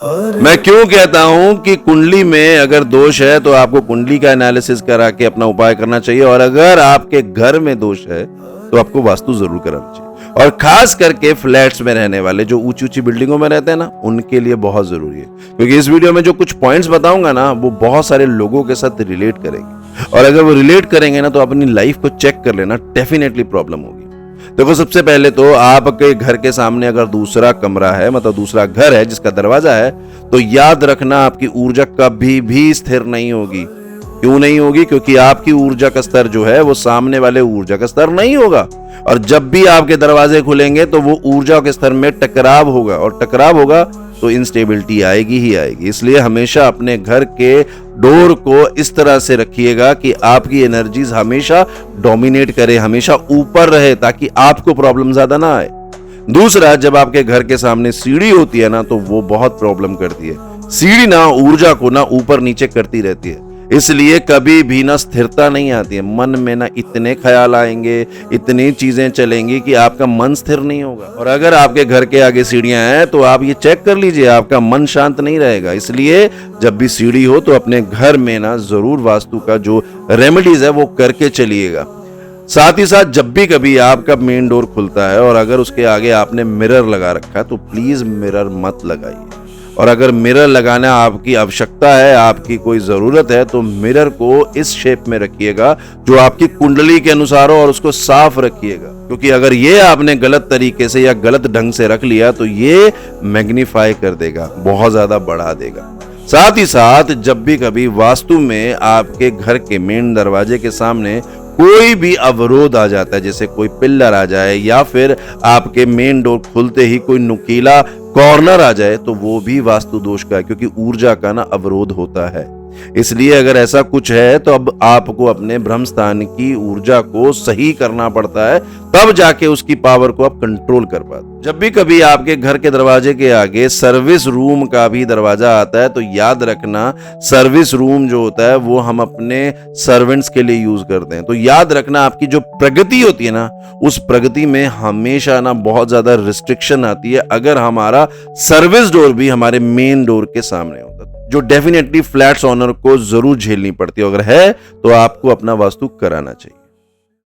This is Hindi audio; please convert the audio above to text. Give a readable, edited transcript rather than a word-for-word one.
मैं क्यों कहता हूं कि कुंडली में अगर दोष है तो आपको कुंडली का एनालिसिस करा के अपना उपाय करना चाहिए, और अगर आपके घर में दोष है तो आपको वास्तु जरूर कराना चाहिए। और खास करके फ्लैट्स में रहने वाले जो ऊंची ऊंची बिल्डिंगों में रहते हैं ना, उनके लिए बहुत जरूरी है, क्योंकि इस वीडियो में जो कुछ पॉइंट्स बताऊंगा ना, वो बहुत सारे लोगों के साथ रिलेट करेंगे, और अगर वो रिलेट करेंगे ना तो अपनी लाइफ को चेक कर लेना, डेफिनेटली प्रॉब्लम होगी। देखो, सबसे पहले तो आपके घर के सामने अगर दूसरा कमरा है, मतलब दूसरा घर है जिसका दरवाजा है, तो याद रखना आपकी ऊर्जा कभी भी स्थिर नहीं होगी। क्यों नहीं होगी? क्योंकि आपकी ऊर्जा का स्तर जो है वो सामने वाले ऊर्जा का स्तर नहीं होगा, और जब भी आपके दरवाजे खुलेंगे तो वो ऊर्जा के स्तर में टकराव होगा, और टकराव होगा तो इंस्टेबिलिटी आएगी ही आएगी। इसलिए हमेशा अपने घर के डोर को इस तरह से रखिएगा कि आपकी एनर्जीज हमेशा डोमिनेट करे, हमेशा ऊपर रहे, ताकि आपको प्रॉब्लम ज्यादा ना आए। दूसरा, जब आपके घर के सामने सीढ़ी होती है ना, तो वो बहुत प्रॉब्लम करती है। सीढ़ी ना ऊर्जा को ना ऊपर नीचे करती रहती है, इसलिए कभी भी ना स्थिरता नहीं आती है। मन में ना इतने ख्याल आएंगे, इतनी चीजें चलेंगी कि आपका मन स्थिर नहीं होगा। और अगर आपके घर के आगे सीढ़ियां हैं तो आप ये चेक कर लीजिए, आपका मन शांत नहीं रहेगा। इसलिए जब भी सीढ़ी हो तो अपने घर में ना जरूर वास्तु का जो रेमेडीज है वो करके चलिएगा। साथ ही साथ जब भी कभी आपका मेन डोर खुलता है और अगर उसके आगे आपने मिरर लगा रखा है तो प्लीज मिरर मत लगाइए। और अगर मिरर लगाना आपकी आवश्यकता है, आपकी कोई जरूरत है, तो मिरर को इस शेप में रखिएगा जो आपकी कुंडली के अनुसार हो, और उसको साफ रखिएगा, क्योंकि अगर ये आपने गलत तरीके से या गलत ढंग से रख लिया तो ये मैग्नीफाई कर देगा, बहुत ज्यादा बढ़ा देगा। साथ ही साथ जब भी कभी वास्तु में आपके घर के मेन दरवाजे के सामने कोई भी अवरोध आ जाता है, जैसे कोई पिल्लर आ जाए या फिर आपके मेन डोर खुलते ही कोई नुकीला कॉर्नर आ जाए, तो वो भी वास्तु दोष का है, क्योंकि ऊर्जा का ना अवरोध होता है। इसलिए अगर ऐसा कुछ है तो अब आपको अपने ब्रह्म स्थान की ऊर्जा को सही करना पड़ता है, तब जाके उसकी पावर को आप कंट्रोल कर पाते। जब भी कभी आपके घर के दरवाजे के आगे सर्विस रूम का भी दरवाजा आता है तो याद रखना, सर्विस रूम जो होता है वो हम अपने सर्वेंट्स के लिए यूज करते हैं। तो याद रखना, आपकी जो प्रगति होती है ना, उस प्रगति में हमेशा ना बहुत ज्यादा रिस्ट्रिक्शन आती है अगर हमारा सर्विस डोर भी हमारे मेन डोर के सामने होता है, जो डेफिनेटली फ्लैट्स ओनर को जरूर झेलनी पड़ती है। अगर है तो आपको अपना वास्तु कराना चाहिए।